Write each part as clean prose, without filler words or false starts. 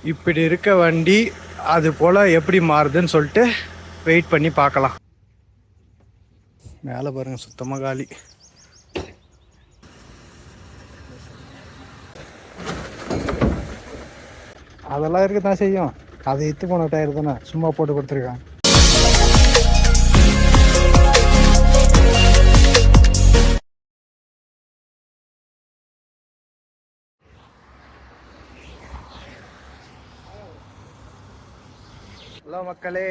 இப்படி இருக்க வண்டி அது போல் எப்படி மாறுதுன்னு சொல்லிட்டு வெயிட் பண்ணி பார்க்கலாம். மேலே பாருங்கள் சுத்தமாக காலி. அதெல்லாம் இருக்க தான் செய்யும். அதை இத்து போன டயர் தானே சும்மா போட்டு கொடுத்துருக்கான். ஹலோ மக்களே,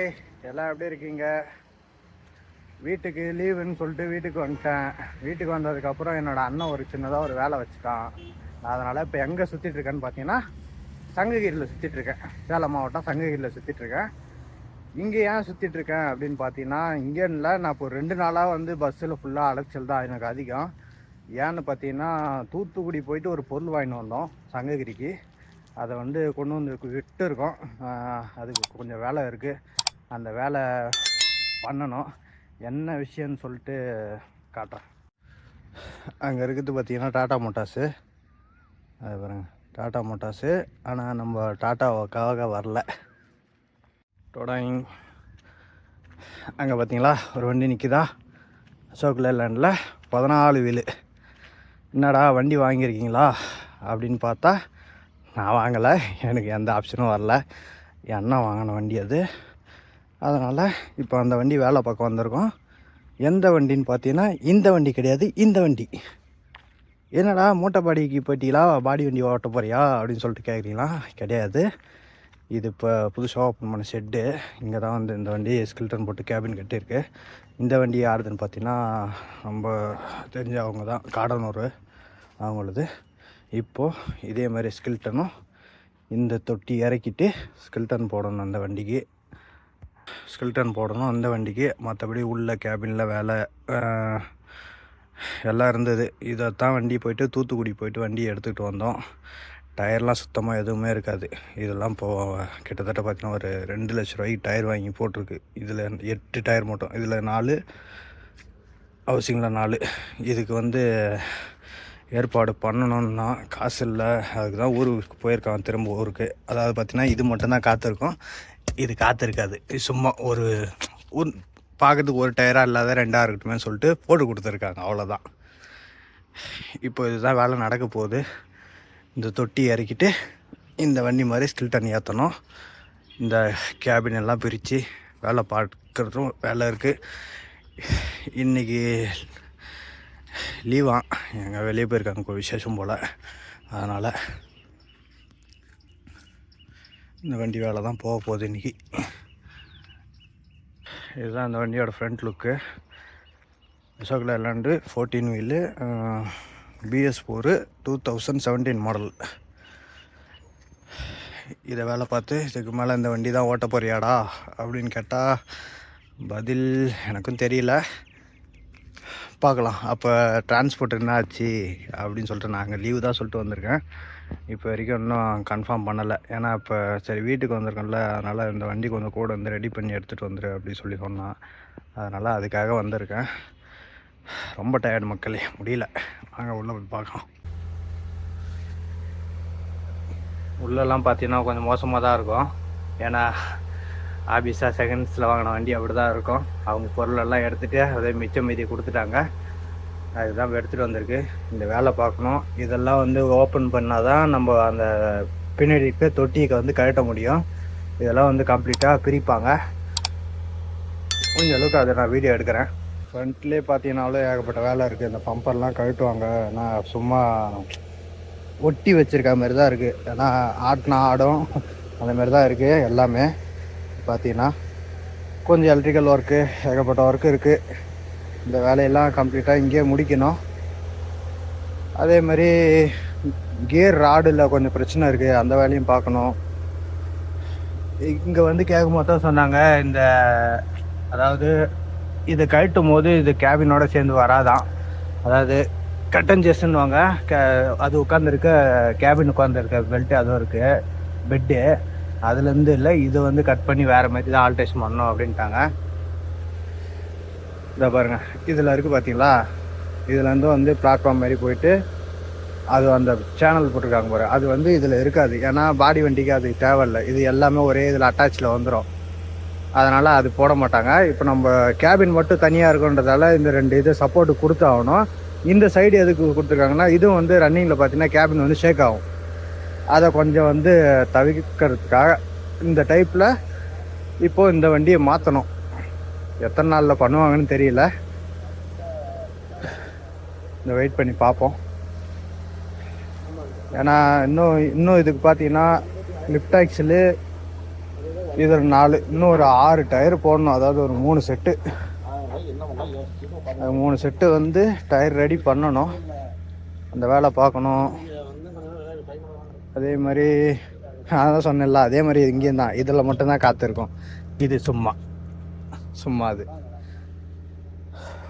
எல்லாம் எப்படி இருக்கீங்க? வீட்டுக்கு லீவுன்னு சொல்லிட்டு வீட்டுக்கு வந்துட்டேன். வீட்டுக்கு வந்ததுக்கப்புறம் என்னோடய அண்ணன் ஒரு சின்னதாக ஒரு வேலை வச்சுட்டான். அதனால் இப்போ எங்கே சுற்றிட்டுருக்கேன்னு பார்த்தீங்கன்னா சங்ககிரியில் சுற்றிட்டுருக்கேன். சேலம் மாவட்டம் சங்ககிரியில் சுற்றிட்டுருக்கேன். இங்கே ஏன் சுற்றிட்டுருக்கேன் அப்படின்னு பார்த்தீங்கன்னா, இங்கே இல்லை, நான் இப்போ 2 நாளாக வந்து பஸ்ஸில் ஃபுல்லாக அலைச்சல் தான் எனக்கு அதிகம். ஏன்னு பார்த்தீங்கன்னா, தூத்துக்குடி போயிட்டு ஒரு பொருள் வாங்கிட்டு வந்தோம் சங்ககிரிக்கு. அதை வந்து கொண்டு வந்து விட்டு இருக்கோம். அதுக்கு கொஞ்சம் வேலை இருக்குது. அந்த வேலை பண்ணணும். என்ன விஷயம்னு சொல்லிட்டு காட்டுறேன். அங்கே இருக்குது பார்த்தீங்கன்னா டாட்டா மோட்டார்ஸு. அது பாருங்க டாட்டா மோட்டார்ஸு. ஆனால் நம்ம டாட்டாவுக்காக வரல. டொடாயிங் அங்கே பார்த்தீங்களா ஒரு வண்டி நிற்கிதா, அசோக் லேண்டில் 14 வீலு. என்னடா வண்டி வாங்கியிருக்கீங்களா அப்படின்னு பார்த்தா, நான் வாங்கலை, எனக்கு எந்த ஆப்ஷனும் வரல. என் அண்ணன் வாங்கின வண்டி அது. அதனால் இப்போ அந்த வண்டி வேலை பார்க்க வந்திருக்கோம். எந்த வண்டின்னு பார்த்தீங்கன்னா இந்த வண்டி கிடையாது, இந்த வண்டி. என்னடா மூட்டை பாடிக்கு போயிட்டீங்களா, பாடி வண்டி ஓட்ட போறியா அப்படின்னு சொல்லிட்டு கேட்குறீங்களா? கிடையாது. இது இப்போ புதுசாக ஓப்பன் பண்ண ஷெட்டு. இங்கே தான் வந்து இந்த வண்டி ஸ்கில்டன் போட்டு கேபின் கட்டியிருக்கு. இந்த வண்டி யாருதுன்னு பார்த்தீங்கன்னா நம்ம தெரிஞ்சவங்க தான், காடனூர் அவங்களது. இப்போது இதே மாதிரி ஸ்கில்டனும் இந்த தொட்டி இறக்கிட்டு ஸ்கில்டன் போடணும் அந்த வண்டிக்கு. ஸ்கில்டன் போடணும் அந்த வண்டிக்கு. மற்றபடி உள்ள கேபினில் வேலை எல்லாம் இருந்தது. இதைத்தான் வண்டி போயிட்டு தூத்துக்குடி போயிட்டு வண்டி எடுத்துக்கிட்டு வந்தோம். டயர்லாம் சுத்தமாக எதுவுமே இருக்காது. இதெல்லாம் இப்போது கிட்டத்தட்ட பார்த்திங்கன்னா ஒரு 2 லட்ச ரூபாய்க்கு டயர் வாங்கி போட்டிருக்கு. இதில் 8 டயர் மட்டும். இதில் 4, ஹவுசிங்கில் 4. இதுக்கு வந்து ஏற்பாடு பண்ணணுன்னா காசு இல்லை. அதுக்கு தான் ஊருக்கு போயிருக்கான், திரும்ப ஊருக்கு. அதாவது பார்த்திங்கன்னா இது மட்டும்தான் காத்திருக்கும், இது காத்திருக்காது. சும்மா ஒரு பார்க்கறதுக்கு ஒரு டயராக இல்லாத 2ஆக இருக்கட்டுமே சொல்லிட்டு போட்டு கொடுத்துருக்காங்க, அவ்வளோதான். இப்போ இதுதான் வேலை நடக்க போகுது. இந்த தொட்டி இறக்கிட்டு இந்த வண்டி மாதிரி ஸ்கில்டன் ஏற்றணும். இந்த கேபின் எல்லாம் பிரித்து வேலை பார்க்குறதும் வேலை இருக்குது. இன்றைக்கி லீவான், எங்கள் வெளியே போயிருக்காங்க விசேஷம் போல். அதனால் இந்த வண்டி வேலை தான் போக போகுது இன்றைக்கி. இதுதான் அந்த வண்டியோட ஃப்ரண்ட் லுக்கு. Ashok land 14 wheel, BS4 2017 model. இதை வேலை பார்த்து இதுக்கு மேலே இந்த வண்டி தான் ஓட்ட போறியாடா அப்படின்னு கேட்டால் பதில் எனக்கும் தெரியல. பார்க்கலாம். அப்போ டிரான்ஸ்போர்ட் என்ன ஆச்சு அப்படின்னு சொல்லிட்டு நாங்கள் லீவு தான் சொல்லிட்டு வந்திருக்கேன். இப்போ வரைக்கும் இன்னும் கன்ஃபார்ம் பண்ணலை. ஏன்னா இப்போ சரி வீட்டுக்கு வந்திருக்கோம்ல, அதனால் இந்த வண்டி கொஞ்சம் கூட வந்து ரெடி பண்ணி எடுத்துகிட்டு வந்துரு அப்படின்னு சொல்லி சொன்னான். அதனால் அதுக்காக வந்திருக்கேன். ரொம்ப டயர்டு மக்களே, முடியல. வாங்க உள்ளே போய் பார்க்கலாம். உள்ளெல்லாம் பார்த்தீங்கன்னா கொஞ்சம் மோசமாக தான் இருக்கும். ஏன்னா ஆபிஸாக செகண்ட்ஸில் வாங்கின வண்டி அப்படி தான் இருக்கும். அவங்க பொருளெல்லாம் எடுத்துகிட்டு அதே மிச்சம் மீதி கொடுத்துட்டாங்க. அதுதான் எடுத்துகிட்டு வந்திருக்கு. இந்த வேலை பார்க்கணும். இதெல்லாம் வந்து ஓப்பன் பண்ணால் தான் நம்ம அந்த பின்னாடி தொட்டிக்கு வந்து கழட்ட முடியும். இதெல்லாம் வந்து கம்ப்ளீட்டாக பிரிப்பாங்க. கொஞ்சம் அளவுக்கு அதை நான் வீடியோ எடுக்கிறேன். ஃப்ரண்ட்லேயே பார்த்தீங்கன்னாலும் ஏகப்பட்ட வேலை இருக்குது. இந்த பம்பர்லாம் கழட்டுவாங்க. ஏன்னா சும்மா ஒட்டி வச்சுருக்க மாதிரி தான் இருக்குது. ஏன்னா ஆட்டினா ஆடும் அந்த மாதிரி தான் இருக்குது எல்லாமே. பார்த்தீங்கன்னா கொஞ்சம் எலக்ட்ரிக்கல் ஒர்க்கு, ஏகப்பட்ட ஒர்க்கு இருக்குது. இந்த வேலையெல்லாம் கம்ப்ளீட்டாக இங்கேயே முடிக்கணும். அதே மாதிரி கியர் ராடில் கொஞ்சம் பிரச்சனை இருக்குது, அந்த வேலையும் பார்க்கணும். இங்கே வந்து கேட்கும்போது தான் சொன்னாங்க, இந்த அதாவது இதை கழட்டும் போது இது கேபினோட சேர்ந்து வராதான். அதாவது கட்டன்ஜஸ்ன்னுவாங்க. அது உட்காந்துருக்க கேபின் உட்காந்துருக்க பெல்ட்டு அதுவும் இருக்குது, பெட்டு அதுலேருந்து இல்லை, இது வந்து கட் பண்ணி வேறு மாதிரி தான் ஆல்ட்ரேஷன் பண்ணணும் அப்படின்ட்டாங்க. இதை பாருங்கள், இதில் இருக்குது பார்த்தீங்களா, இதுலேருந்து வந்து பிளாட்ஃபார்ம் மாதிரி போயிட்டு அது அந்த சேனல் போட்டிருக்காங்க பாரு, அது வந்து இதில் இருக்காது. ஏன்னா பாடி வண்டிக்கு அது தேவையில்லை. இது எல்லாமே ஒரே இதில் அட்டாச்சில் வந்துடும். அதனால் அது போட மாட்டாங்க. இப்போ நம்ம கேபின் மட்டும் தனியாக இருக்குன்றதால இந்த 2 இது சப்போர்ட்டு கொடுத்தாகணும். இந்த சைடு எதுக்கு கொடுத்துருக்காங்கன்னா, இதுவும் வந்து ரன்னிங்கில் பார்த்தீங்கன்னா கேபின் வந்து ஷேக் ஆகும். அதை கொஞ்சம் வந்து தவிர்க்கிறதுக்காக இந்த டைப்பில் இப்போது இந்த வண்டியை மாற்றணும். எத்தனை நாளில் பண்ணுவாங்கன்னு தெரியல. இந்த வெயிட் பண்ணி பார்ப்போம். ஏன்னா இன்னும் இதுக்கு பார்த்தீங்கன்னா லிஃப்ட் ஆக்சிலு இதில் 4, இன்னும் ஒரு 6 டயர் போடணும். அதாவது ஒரு 3 செட்டு, 3 செட்டு வந்து டயர் ரெடி பண்ணணும். அந்த வேலை பார்க்கணும். அதே மாதிரி அதான் சொன்னேன்ல, அதே மாதிரி இங்கேயும் தான், இதில் மட்டும்தான் காத்திருக்கும். இது சும்மா அது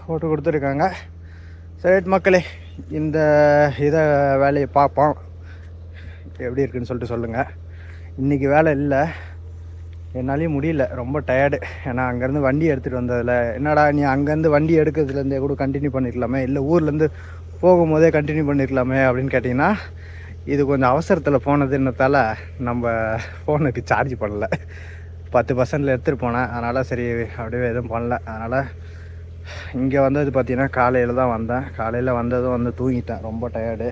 போட்டு கொடுத்துருக்காங்க. சரி மக்களே, இந்த இதை வேலையை பார்ப்போம் எப்படி இருக்குன்னு சொல்லிட்டு சொல்லுங்கள். இன்றைக்கி வேலை இல்லை, என்னாலையும் முடியல, ரொம்ப டயர்டு. ஏன்னா அங்கேருந்து வண்டி எடுத்துகிட்டு வந்ததில் என்னடா நீ அங்கேருந்து வண்டி எடுக்கிறதுலேருந்தே கூட கண்டினியூ பண்ணிக்கலாமே, இல்லை ஊர்லேருந்து போகும்போதே கண்டினியூ பண்ணிக்கலாமே அப்படின்னு கேட்டிங்கன்னா, இது கொஞ்சம் அவசரத்தில் போனதுன்னதால நம்ம ஃபோனுக்கு சார்ஜ் பண்ணல. 10% எடுத்துகிட்டு போனேன். அதனால் சரி அப்படியே எதுவும் பண்ணல. அதனால் இங்கே வந்தது பார்த்திங்கன்னா காலையில் தான் வந்தேன். காலையில் வந்ததும் வந்து தூங்கிட்டேன், ரொம்ப டயர்டு.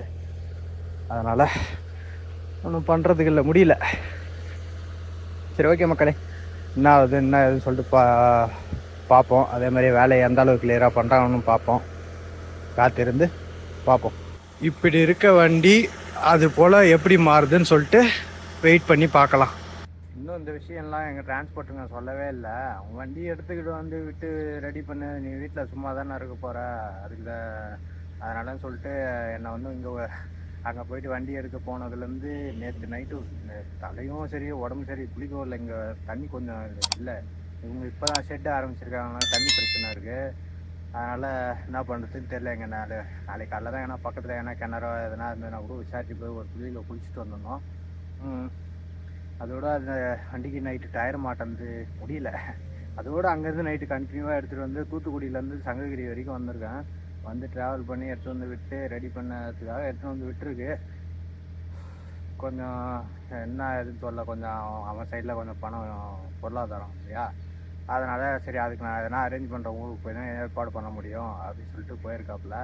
அதனால் ஒன்றும் பண்ணுறதுக்கு இல்லை, முடியல. சரி ஓகே மக்களே, என்ன ஆகுது என்ன ஏதுன்னு சொல்லிட்டு பார்ப்போம். அதே மாதிரி வேலையை எந்த அளவுக்கு கிளியராக பண்ணுறாங்கன்னு பார்ப்போம். காத்திருந்து பார்ப்போம். இப்படி இருக்க வண்டி அது போல் எப்படி மாறுதுன்னு சொல்லிட்டு வெயிட் பண்ணி பார்க்கலாம். இன்னும் இந்த விஷயம்லாம் எங்கள் டிரான்ஸ்போர்ட்டுங்க சொல்லவே இல்லை. அவங்க வண்டி எடுத்துக்கிட்டு வந்து விட்டு ரெடி பண்ணு, நீ வீட்டில் சும்மா தானே இருக்க போகிற, அதுக்கு அதனாலன்னு சொல்லிட்டு என்னை வந்து இங்கே அங்கே போயிட்டு வண்டி எடுக்க போனதுலேருந்து நேற்று நைட்டு தலையும் சரி உடம்பு சரி குளிக்கவும் இல்லை. இங்கே தண்ணி கொஞ்சம் இல்லை, இவங்க இப்போ தான் ஷெட்டு ஆரம்பிச்சிருக்காங்க, தண்ணி பிரச்சனை இருக்குது. அதனால் என்ன பண்ணுறதுன்னு தெரில. எங்கள் நாளைக்கு காலைல தான் ஏன்னா பக்கத்தில் ஏன்னா கிணறோ எதனா இருந்ததுன்னா கூட விசாரிச்சு போய் ஒரு குளியில் குளிச்சுட்டு வந்துடணும். அதோட அந்த வண்டிக்கு நைட்டு டயர் மாட்டேந்து முடியல. அதோடு அங்கேருந்து நைட்டு கண்டினியூவாக எடுத்துகிட்டு வந்து தூத்துக்குடியிலேருந்து சங்ககிரி வரைக்கும் வந்திருக்கேன். வந்து ட்ராவல் பண்ணி எடுத்து வந்து விட்டு ரெடி பண்ணதுக்காக எடுத்துகிட்டு வந்து விட்டுருக்கு. கொஞ்சம் என்ன எதுன்னு சொல்ல, கொஞ்சம் அவன் சைடில் கொஞ்சம் பணம் பொருளாதாரம் இல்லையா, அதனால் சரி அதுக்கு நான் எதனா அரேஞ்ச் பண்ணுற ஊருக்கு போய் தான் ஏற்பாடு பண்ண முடியும் அப்படின்னு சொல்லிட்டு போயிருக்காப்புல.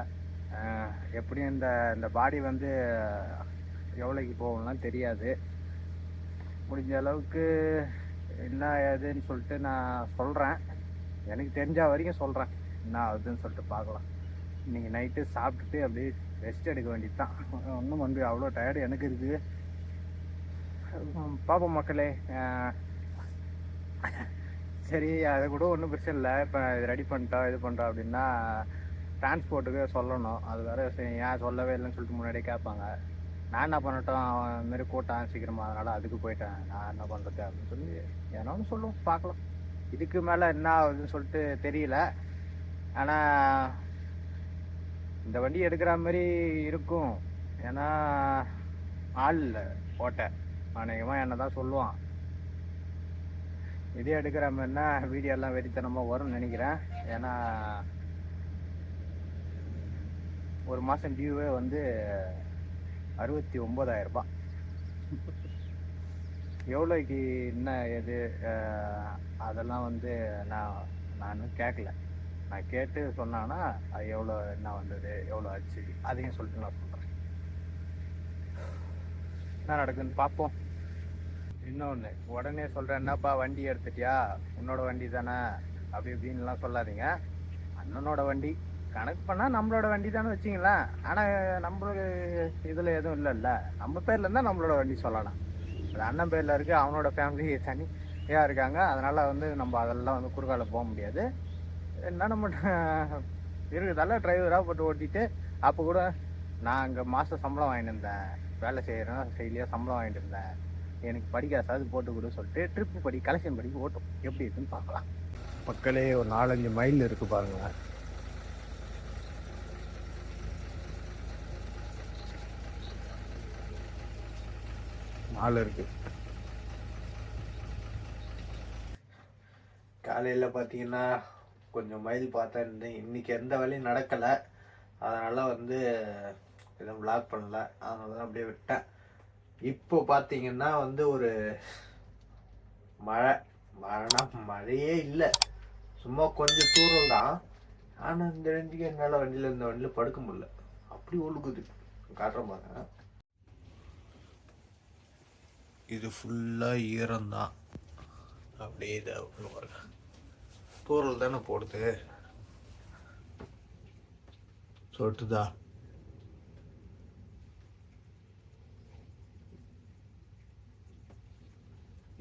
எப்படியும் இந்த பாடி வந்து எவ்வளோக்கு போகணும்லாம் தெரியாது. முடிஞ்ச அளவுக்கு என்ன ஏதுன்னு சொல்லிட்டு நான் சொல்கிறேன், எனக்கு தெரிஞ்ச வரைக்கும் சொல்கிறேன். என்ன ஆகுதுன்னு சொல்லிட்டு பார்க்கலாம். இன்றைக்கி நைட்டு சாப்பிட்டுட்டு அப்படியே ரெஸ்ட் எடுக்க வேண்டியது தான். ஒன்றும் வந்து அவ்வளோ டயர்டு எனக்கு இருக்குது. பார்ப்போம் மக்களே. சரி அதை கூட ஒன்றும் பிரச்சனை இல்லை. இப்போ இது ரெடி பண்ணிட்டோம் இது பண்ணுறோம் அப்படின்னா டிரான்ஸ்போர்ட்டுக்கு சொல்லணும். அது வேறு ஏன் சொல்லவே இல்லைன்னு சொல்லிட்டு முன்னாடியே கேட்பாங்க. நான் என்ன பண்ணட்டும், அவன் இதுமாரி கூட்டான் சீக்கிரமாக, அதனால் அதுக்கு போயிட்டேன், நான் என்ன பண்ணுறது அப்படின்னு சொல்லி ஏன்னா ஒன்று சொல்லுவோம், பார்க்கலாம். இதுக்கு மேலே என்ன ஆகுதுன்னு சொல்லிட்டு தெரியல. ஆனால் இந்த வண்டி எடுக்கிற மாதிரி இருக்கும். ஏன்னா ஆள் இல்லை ஓட்ட, அநேகமாக என்ன தான் சொல்லுவான். இதே எடுக்கிற மாதிரினா வீடியோலாம் வெறித்தனமாக வரும்னு நினைக்கிறேன். ஏன்னா ஒரு மாதம் டியூவே வந்து 69,000 ரூபாய். எவ்வளோக்கு என்ன எது அதெல்லாம் வந்து நான் கேட்கல. நான் கேட்டு சொன்னான்னா அது எவ்வளோ என்ன வந்தது எவ்வளோ ஆச்சு அதையும் சொல்லிட்டு நான் சொல்கிறேன். என்ன நடக்குதுன்னு பார்ப்போம். இன்னொன்று உடனே சொல்கிறேன், என்னப்பா வண்டி எடுத்துட்டியா, உன்னோட வண்டி தானே அப்படி இப்படின்லாம் சொல்லாதீங்க. அண்ணனோட வண்டி கணக்கு பண்ணால் நம்மளோட வண்டி தானே வச்சிங்களேன். ஆனால் நம்மளுக்கு இதில் எதுவும் இல்லைல்ல, நம்ம பேரில் இருந்தால் நம்மளோட வண்டி சொல்லலாம். அது அண்ணன் பேரில் இருக்குது, அவனோட ஃபேமிலி தனியாக இருக்காங்க. அதனால் வந்து நம்ம அதெல்லாம் வந்து குறுக்கால போக முடியாது. என்ன நம்ம இருக்குதால டிரைவராக போட்டு ஓட்டிட்டு, அப்போ கூட நான் அங்கே மாதம் சம்பளம் வாங்கிட்டு இருந்தேன், வேலை செய்கிறேன் செய்யலையா சம்பளம் வாங்கிட்டு இருந்தேன், எனக்கு படிக்காசாவது போட்டு கூட சொல்லிட்டு ட்ரிப்பு படி கலெக்ஷன் படி ஓட்டும், எப்படி இருக்குன்னு பார்க்கலாம். மக்களே ஒரு 4-5 மைல் இருக்குது பாருங்களேன். இருக்குது. காலையில் பார்த்தீங்கன்னா கொஞ்சம் மைல் பார்த்தேன். இன்றைக்கி எந்த வேலையும் நடக்கலை. அதனால் வந்து எதுவும் விளாக் பண்ணல, அதனால தான் அப்படியே விட்டேன். இப்போ பார்த்தீங்கன்னா வந்து ஒரு மழைனா மழையே இல்லை, சும்மா கொஞ்சம் தூரம் தான். ஆனால் இந்த ரேஞ்சுக்கு என்னால் இந்த வண்டியில் படுக்க முடியல, அப்படி ஒழுகுது. காட்டுற பாருங்க, இது ஃபுல்லாக ஈரம்தான். அப்படியே இதை பாருங்க, தூரல் தானே போடுது, சொட்டுதா.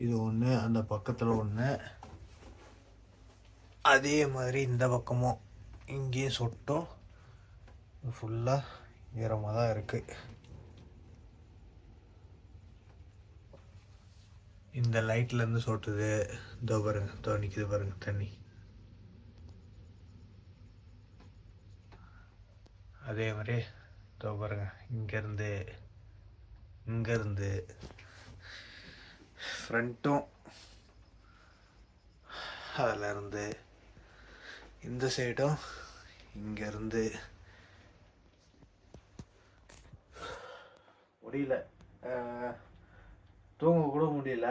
இது ஒன்று, அந்த பக்கத்தில் ஒன்று, அதே மாதிரி இந்த பக்கமும் இங்கேயும் சொட்டும். ஃபுல்லாக ஈரமாக தான் இருக்குது. இந்த லைட்லேருந்து சொட்டுது. இதோ பாருங்க, இதோ நிற்கிது பாருங்க தண்ணி. அதே மாதிரி இதோ பாருங்க, இங்கேருந்து ஃப்ரண்ட்டும், அதில் இருந்து இந்த சைடும், இங்கேருந்து முடியல, தூங்க கூட முடியல.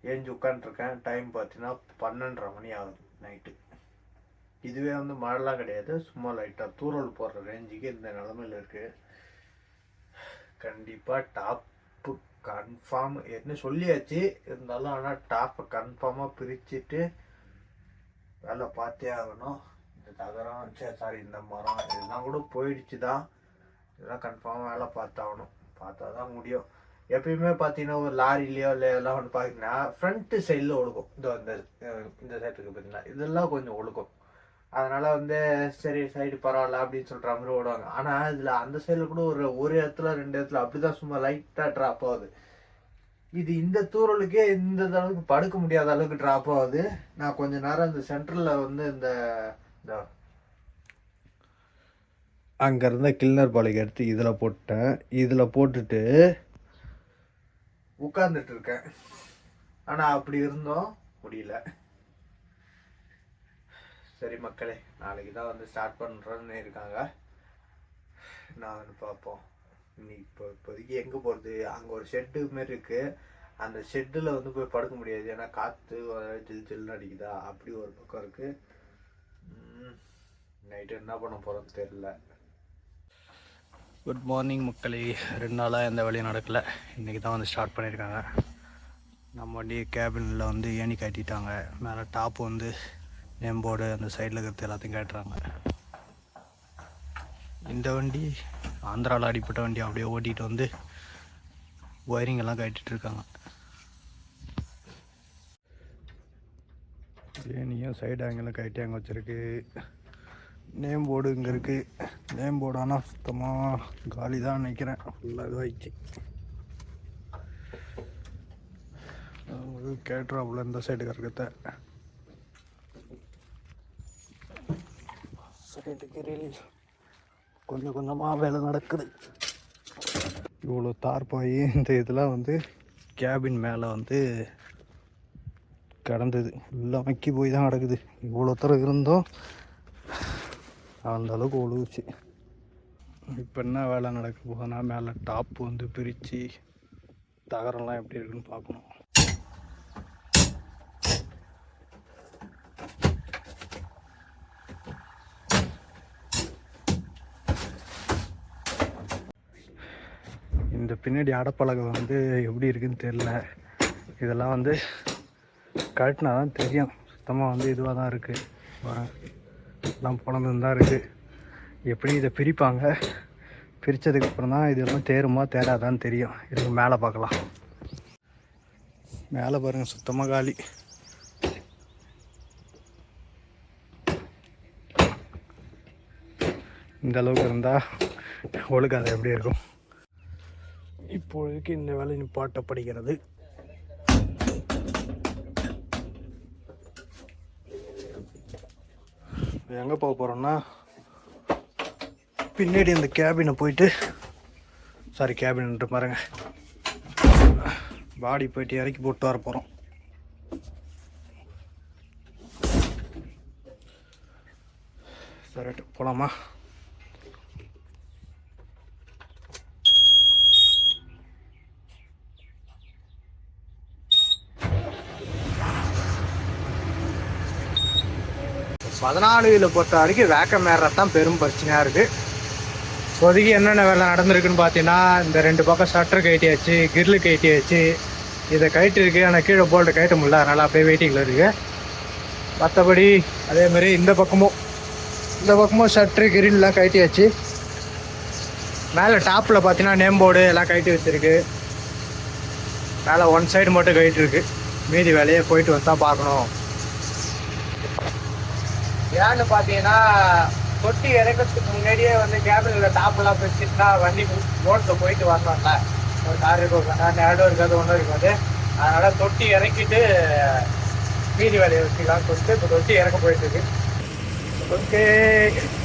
ஏஞ்சி உட்காந்துருக்கேன். டைம் பார்த்தீங்கன்னா 12:30 மணி ஆகுது நைட்டு. இதுவே வந்து மழைலாம் கிடையாது, சும்மா லைட்டாக தூரல் போடுற ரேஞ்சுக்கு இந்த நிலமையில் இருக்குது. கண்டிப்பாக டாப்பு கன்ஃபார்ம் என்ன சொல்லியாச்சு, இருந்தாலும் ஆனால் டாப்பை கன்ஃபார்மாக பிரிச்சுட்டு வேலை பார்த்தே ஆகணும். இந்த தகரம் சாரி இந்த மரம் இதெல்லாம் கூட போயிடுச்சு தான், இதெல்லாம் கன்ஃபார்மாக வேலை பார்த்தாகணும். பார்த்தா தான் முடியும். எப்பயுமே பார்த்தீங்கன்னா ஒரு லாரிலேயோ இல்லை எல்லாம் வந்து பார்த்தீங்கன்னா ஃப்ரண்ட்டு சைடில் ஒழுகும். இந்த சைடுக்கு பார்த்தீங்கன்னா இதெல்லாம் கொஞ்சம் ஒழுகும். அதனால் வந்து சரி சைடு பரவாயில்ல அப்படின்னு சொல்கிற மாதிரி ஓடுவாங்க. ஆனால் இதில் அந்த சைடில் கூட ஒரு இடத்துல 2 இடத்துல அப்படி தான் சும்மா லைட்டாக ட்ராப் ஆகுது. இது இந்த தூரலுக்கே இந்த அளவுக்கு படுக்க முடியாத அளவுக்கு ட்ராப் ஆகுது. நான் கொஞ்ச நேரம் இந்த சென்டரில் வந்து இந்த அங்கேருந்த கிளீனர் பாலைக்கு எடுத்து இதில் போட்டேன். இதில் போட்டுட்டு உட்கார்ந்துட்டு இருக்கேன். ஆனால் அப்படி இருந்தோம் முடியல. சரி மக்களே, நாளைக்கு தான் வந்து ஸ்டார்ட் பண்ணுறேன்னு இருக்காங்க. நான் வந்து பார்ப்போம். இன்னைக்கு இப்போதைக்கு எங்கே போகிறது, அங்கே ஒரு ஷெட்டு மாரி இருக்குது. அந்த ஷெட்டில் வந்து போய் படுக்க முடியாது, ஏன்னா காற்று ஜில் ஜில்னு அடிக்குதா, அப்படி ஒரு பக்கம் இருக்குது. நைட்டு என்ன பண்ண போகிறோன்னு தெரில. குட் மார்னிங் மக்களே. 2 நாளாக எந்த வேலையும் நடக்கலை. இன்றைக்கி தான் வந்து ஸ்டார்ட் பண்ணியிருக்காங்க. நம்ம வண்டி கேபினில் வந்து ஏணி கட்டிட்டாங்க. மேலே டாப்பு வந்து நேம் போர்டு அந்த சைடில் இருக்கிறது எல்லாத்தையும் காட்டுறாங்க. இந்த வண்டி ஆந்திராவில் அடிப்பட்ட வண்டி அப்படியே ஓட்டிகிட்டு வந்து ஒயரிங்கெல்லாம் கட்டிகிட்டு இருக்காங்க. ஏனியும் சைடு ஆங்கிலும் கட்டி அங்கே வச்சுருக்கு. நேம் போர்டு இங்கே இருக்குது. நேம் போர்டு ஆனால் சுத்தமாக காலி தான் நினைக்கிறேன், ஃபுல்லாக இதுவாகிடுச்சு. கேட்ராவில் இந்த சைடு இருக்கிறத சைடுக்கு கொஞ்சம் கொஞ்சமாக வேலை நடக்குது. இவ்வளோ தார்பாய் இந்த இதெல்லாம் வந்து கேபின் மேலே வந்து கிடந்தது, ஃபுல்லாக மக்கி போய் தான் கிடக்குது. இவ்வளோ தூரம் இருந்தும் அந்த அளவுக்கு ஒழுகுச்சு. இப்போ என்ன வேலை நடக்க போகுதுன்னா, மேலே டாப் வந்து பிரித்து தகரம்லாம் எப்படி இருக்குன்னு பார்க்கணும். இந்த பின்னாடி அடப்பலகை வந்து எப்படி இருக்குதுன்னு தெரில. இதெல்லாம் வந்து கழட்டினா தான் தெரியும். சுத்தமாக வந்து இதுவாக தான் இருக்குது, எல்லாம் புலம்புன்னு தான் இருக்குது. எப்படி இதை பிரிப்பாங்க, பிரித்ததுக்கப்புறம் தான் இதெல்லாம் தேருமா தேராதான்னு தெரியும். இதுக்கு மேலே பார்க்கலாம். மேலே பாருங்கள், சுத்தமாக காலி. இந்த அளவுக்கு இருந்தால் ஒழுங்காத எப்படி இருக்கும். இப்பொழுதுக்கு இந்த வேலை நிப்பாட்டப்படுகிறது. எங்கே போக போகிறோம்னா, பின்னாடி இந்த கேபினை போயிட்டு கேபின்ட்டு பாருங்க, பாடி போயிட்டு இறக்கி போட்டு வர போகிறோம். சரி போகலாமா? 14 வீலை பொறுத்த வரைக்கும் வேக்கம் ஏறது தான் பெரும் பிரச்சனையாக இருக்குது. இப்போதைக்கு என்னென்ன வேலை நடந்திருக்குன்னு பார்த்தீங்கன்னா, இந்த 2 பக்கம் ஷட்டர் கட்டியாச்சு, கிரில்லு கட்டியாச்சு. இதை கட்டிருக்கு, ஆனால் கீழே போல்ட்டு கட்ட முடியல, அதனால் அப்படியே வெயிட்டிங்கில் இருக்குது. மற்றபடி அதேமாதிரி இந்த பக்கமும் ஷட்ரு கிரில்லாம் கட்டியாச்சு. மேலே டாப்பில் பார்த்தீங்கன்னா நேம் போர்டு எல்லாம் கட்டி வச்சுருக்கு. மேலே ஒன் சைடு மட்டும் கட்டிருக்கு. மீதி வேலையை போயிட்டு வந்து தான் பார்க்கணும். ஏன்னு பார்த்தீங்கன்னா, தொட்டி இறக்கிறதுக்கு முன்னாடியே வந்து கேபினில் டாப்பெல்லாம் வச்சுட்டுனா வண்டி ரோட்டில் போயிட்டு வரணும்ல. ஒரு கார் நேரம் இருக்காது, ஒன்றும் இருக்காது. அதனால் தொட்டி இறக்கிட்டு மீதி வேலையை வச்சுக்கலாம்னு சொல்லிட்டு இப்போ தொட்டி இறக்க போயிட்டுருக்கு. ஓகே,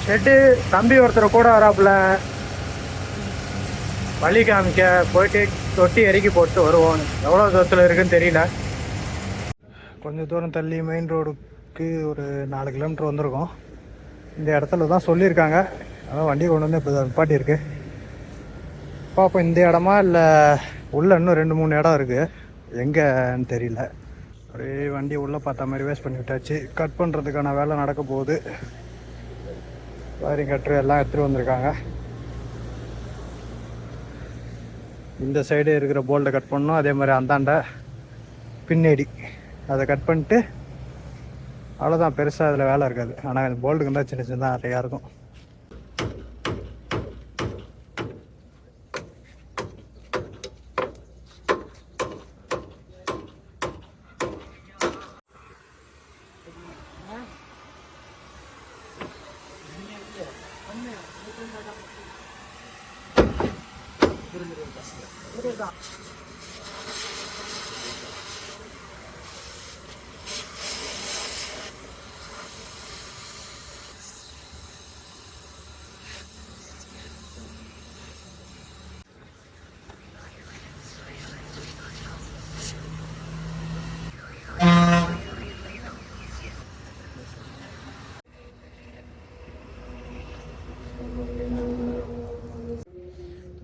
ஷெட்டு தம்பி ஒருத்தர் கூட வராப்புல, வழி காமிக்க போயிட்டு தொட்டி இறக்கி போட்டு வருவோம். எவ்வளோ தூரத்தில் இருக்குன்னு தெரியல. கொஞ்சம் தூரம் தள்ளி மெயின் ரோடுக்கு ஒரு 4 கிலோமீட்டர் வந்திருக்கோம். இந்த இடத்துல தான் சொல்லியிருக்காங்க. அதான் வண்டி கொண்டு வந்து இப்போ நிப்பாட்டியிருக்கு. பார்ப்போம் இந்த இடமா இல்லை உள்ளே இன்னும் 2-3 இடம் இருக்குது, எங்கேன்னு தெரியல. அப்படியே வண்டி உள்ளே பார்த்த மாதிரி வேஸ்ட் பண்ணி விட்டாச்சு. கட் பண்ணுறதுக்கான வேலை நடக்க போகுது. வயரிங் கட்ரு எல்லாம் எடுத்துகிட்டு வந்திருக்காங்க. இந்த சைடு இருக்கிற போல்ட்டை கட் பண்ணணும், அதே மாதிரி அந்தாண்ட பின்னாடி அதை கட் பண்ணிட்டு அவ்வளோதான். பெருசாக அதில் வேலை இருக்காது. ஆனால் இந்த போல்ட்டுக்கு தான் சின்ன சின்னதாக நிறையா இருக்கும்.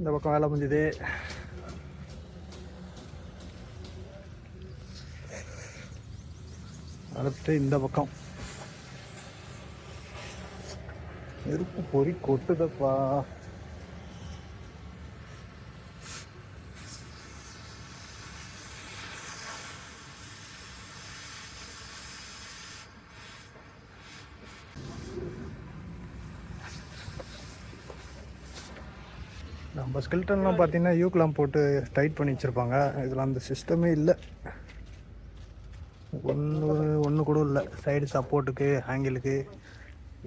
இந்த பக்கம் வேலை முடிஞ்சுது. அடுத்து இந்த பக்கம் நெருப்பு பொறி கொட்டுதப்பா. நம்ம ஸ்கில்டன்லாம் பார்த்தீங்கன்னா யூக்லாம் போட்டு டைட் பண்ணி வச்சுருப்பாங்க. இதில் அந்த சிஸ்டமே இல்லை. ஒன்று கூட இல்லை. சைடு சப்போர்ட்டுக்கு, ஹேங்கிலுக்கு,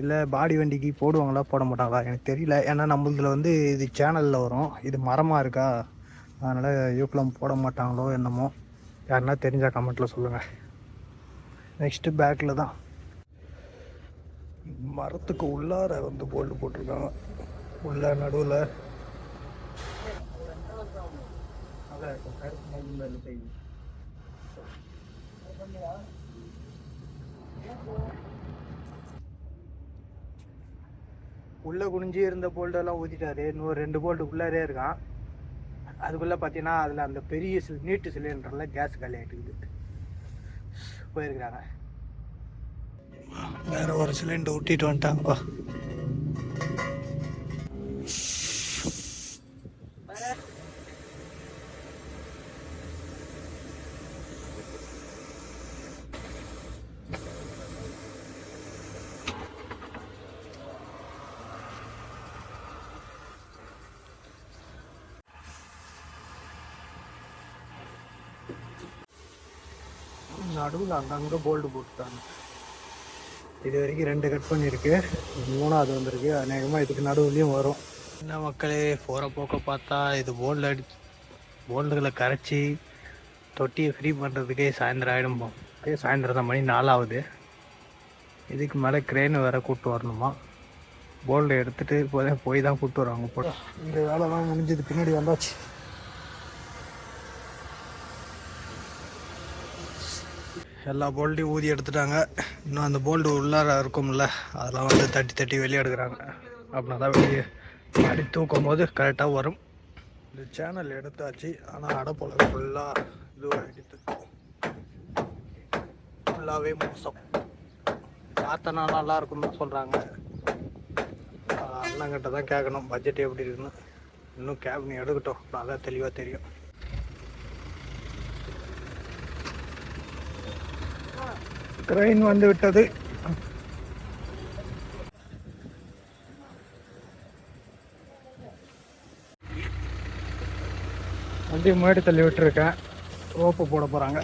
இல்லை பாடி வண்டிக்கு போடுவாங்களா போட மாட்டாங்களா எனக்கு தெரியல. ஏன்னா நம்மளதில் வந்து இது சேனலில் வரும். இது மரமாக இருக்கா, அதனால் யூக்லாம் போட மாட்டாங்களோ என்னமோ. யாருன்னா தெரிஞ்சால் கமெண்ட்டில் சொல்லுங்கள். நெக்ஸ்ட்டு பேக்கில் தான் மரத்துக்கு உள்ளார வந்து போல்டு போட்டிருக்காங்க. உள்ள நடுவில் உள்ள குனிஞ்சி இருந்த போல்டெல்லாம் ஊற்றிட்டாரு. இன்னும் 2 போல்ட்டு உள்ளாரே இருக்கான். அதுக்குள்ளே பார்த்தீங்கன்னா அதில் அந்த பெரிய நீட்டு சிலிண்டரில் கேஸ் காலி ஆகிட்டுக்குது. போயிருக்கிறாங்க. வேற ஒரு சிலிண்டர் ஊட்டிட்டு வந்துட்டாங்கப்பா. நடுவில் அங்கங்கே போல்டு போட்டுட்டாங்க. இது வரைக்கும் 2 கட் பண்ணியிருக்கு, 3ஆவது வந்திருக்கு. அநேகமாக இதுக்கு நடுவுலையும் வரும். என்ன மக்களே, போகிற போக்க பார்த்தா இது போல்டுகளை கரைச்சி தொட்டியை ஃப்ரீ பண்ணுறதுக்கே சாயந்தரம் ஆகிடும். சாயந்தரம் தான், மணி 4 ஆகுது. இதுக்கு மேலே க்ரெயின் வேறு கூப்பிட்டு வரணுமா. போல்டு எடுத்துகிட்டு போய் தான் கூப்பிட்டு வருவாங்க போட. இந்த வேலைலாம் முடிஞ்சது, பின்னாடி வந்தாச்சு. எல்லா போல்ட்டையும் ஊதி எடுத்துட்டாங்க. இன்னும் அந்த போல்டு உள்ளார இருக்கும்ல, அதெல்லாம் வந்து தட்டி வெளியே எடுக்கிறாங்க. அப்படின்னா தான் வெளியே அடி தூக்கும் போது கரெக்டாக வரும். இந்த சேனல் எடுத்தாச்சு, ஆனால் அடைப்போல ஃபுல்லாக இதுவாக எடுத்து ஃபுல்லாகவே மோசம். பார்த்தனா நல்லா இருக்கும்னு தான் சொல்கிறாங்க. அண்ணங்கிட்ட தான் கேட்கணும் பட்ஜெட் எப்படி இருக்குன்னு. இன்னும் கேப் நீ எடுக்கட்டும், நல்லா தெளிவாக தெரியும். ட்ரெயின் வந்து விட்டது. வண்டி முன்னாடி தள்ளி விட்டுருக்கேன். ரோப்பு போட போகிறாங்க.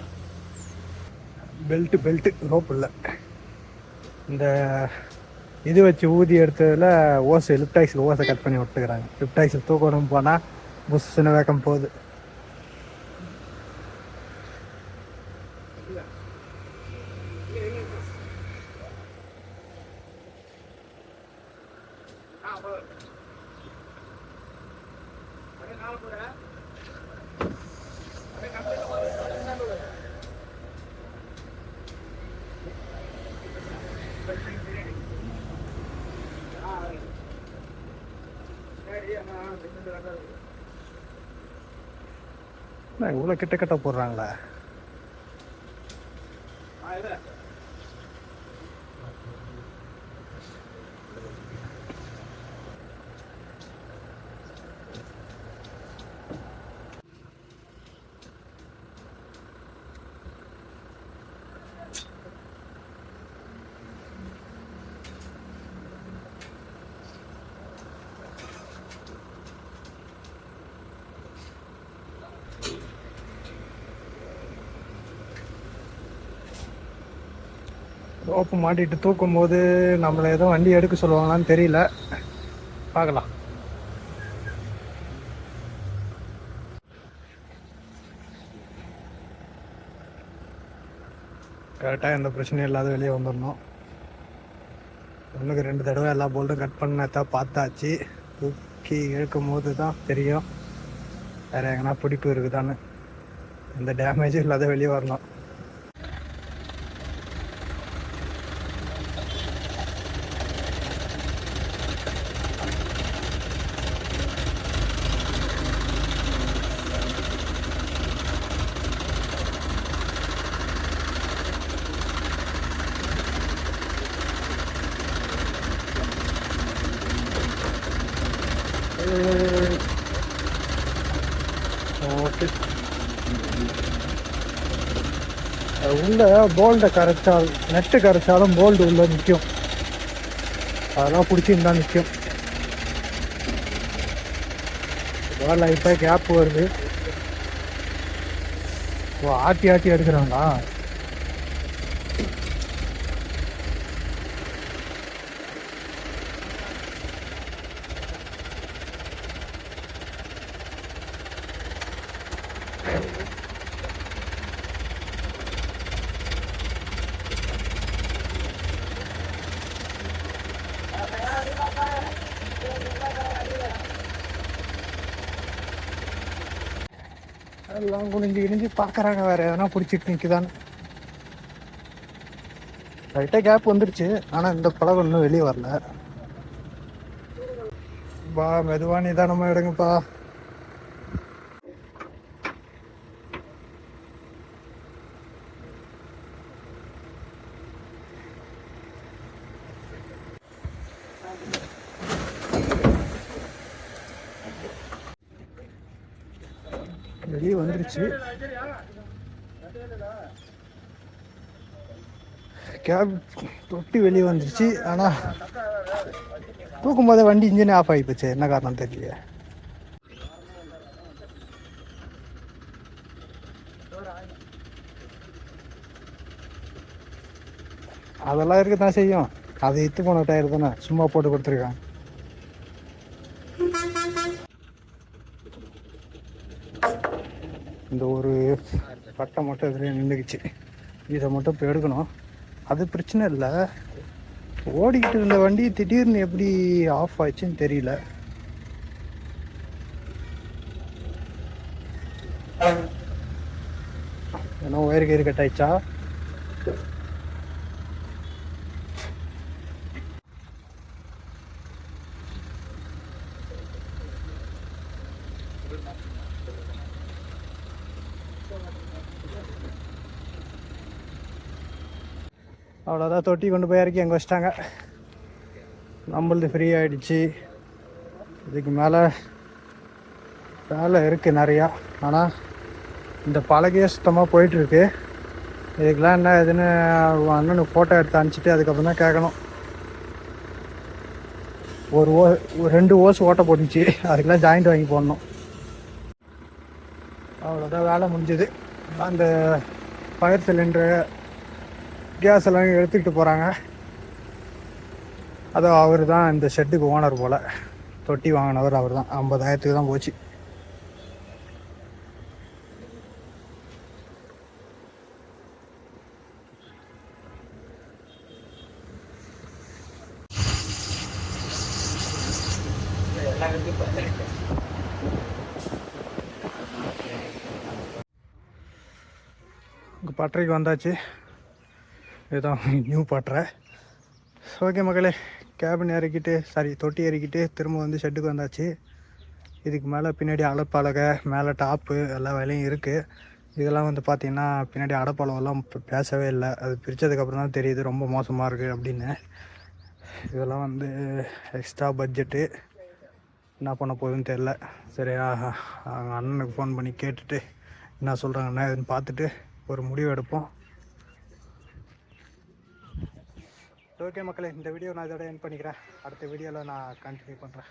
பெல்ட்டு ரோப் இல்லை. இந்த இது வச்சு ஊதி எடுத்ததில் ஓசை லிப்டாக்ஸில் ஓசை கட் பண்ணி விட்டுக்கிறாங்க. லிப்டாக்ஸில் தூக்கணும் போனால் புஷ்ஷுன்னு வேக்கம் போகுது. இவ்வளோ கிட்ட போடுறாங்களா? ரோப்பு மாட்டிட்டு தூக்கும் போது நம்மளை எதுவும் வண்டி எடுக்க சொல்லுவாங்களான்னு தெரியல, பார்க்கலாம். கரெக்டாக எந்த பிரச்சனையும் இல்லாத வெளியே வந்துடணும். ஒன்றுக்கு 2 தடவை எல்லா போல்ட்டும் கட் பண்ணத்தான் பார்த்தாச்சு. தூக்கி இழுக்கும் போது தான் தெரியும் வேறு எங்கன்னா பிடிப்பு இருக்குதான்னு. எந்த டேமேஜும் இல்லாத வெளியே வரணும். ஓகே, உள்ள போல்டை கரைச்சால் நெட்டு கரைச்சாலும் போல்டு உள்ள நிற்கும். அதெல்லாம் பிடிச்சிருந்தா நிற்கும். லைட்டாக கேப் வருது. ஆட்டி எடுக்கிறாங்களா? எல்லாம் குனிஞ்சு பார்க்குறாங்க வேறு எதனா பிடிச்சிட்டு நிற்குதான்னு. லைட்டாக கேப் வந்துருச்சு, ஆனால் இந்த பழகம் இன்னும் வெளியே வரல. மெதுவாக நிதானமாக எடுங்கப்பா. வெளியே வந்துருச்சு கேப், தொட்டி வெளியே வந்துருச்சு. ஆனால் தூக்கும் போதே வண்டி இன்ஜின் ஆஃப் ஆகி போச்சு. என்ன காரணம் தெரியல. அதெல்லாம் இருக்க தான் செய்யும். அது இத்து போன டயர் தானே, சும்மா போட்டு கொடுத்துருக்கான். இந்த ஒரு பட்டை மட்டும் இதுலேயே நின்றுக்குச்சு. இதை மட்டும் இப்போ எடுக்கணும். அது பிரச்சனை இல்லை. ஓடிக்கிட்டு இருந்த வண்டி திடீர்னு எப்படி ஆஃப் ஆயிடுச்சுன்னு தெரியல. ஏன்னா ஒயர் கயிறு கட் ஆயிடுச்சா? அவ்வளோதான், தொட்டி கொண்டு போய் இறக்கி அங்கே வச்சிட்டாங்க. நம்மளது ஃப்ரீ ஆகிடுச்சு. இதுக்கு மேலே வேலை இருக்குது நிறையா. ஆனால் இந்த பலகையே சுத்தமாக போயிட்டுருக்கு. இதுக்கெலாம் என்ன இதுன்னு அண்ணனுக்கு ஃபோட்டோ எடுத்து அனுப்பிச்சிட்டு அதுக்கப்புறம் தான் கேட்கணும். ஒரு 2 ஓஸ் ஓட்ட போட்டுச்சு, அதுக்கெல்லாம் ஜாயிண்ட் வாங்கி போடணும். அவ்வளோதான், வேலை முடிஞ்சுது. அந்த ஃபயர் சிலிண்டரு கேஸ் எல்லாம் எடுத்துக்கிட்டு போகிறாங்க. அதோ அவர் தான் இந்த ஷெட்டுக்கு ஓனர் போல். தொட்டி வாங்கினவர் அவர் தான். 50,000 தான் போச்சு. இங்கே பட்டறைக்கு வந்தாச்சு. இதுதான் நியூ பட்டறை. ஓகே மக்களே, கேபின் இறக்கிட்டு தொட்டி இறக்கிட்டு திரும்ப வந்து ஷெட்டுக்கு வந்தாச்சு. இதுக்கு மேலே பின்னாடி அடப்பலகை, மேலே டாப்பு எல்லா வேலையும் இருக்குது. இதெல்லாம் வந்து பார்த்திங்கன்னா பின்னாடி அடப்பளவெல்லாம் பேசவே இல்லை. அது பிரித்ததுக்கப்புறம் தான் தெரியுது ரொம்ப மோசமாக இருக்குது அப்படின்னு. இதெல்லாம் வந்து எக்ஸ்ட்ரா பட்ஜெட்டு, என்ன பண்ண போகுதுன்னு தெரில. சரியா, அவங்க அண்ணனுக்கு ஃபோன் பண்ணி கேட்டுட்டு என்ன சொல்கிறாங்கன்னா இதுன்னு பார்த்துட்டு ஒரு முடிவு எடுப்போம். ஓகே மக்களே, இந்த வீடியோ நான் இதோட எண்ட் பண்ணிக்கிறேன். அடுத்த வீடியோவில் நான் கண்டினியூ பண்ணுறேன்.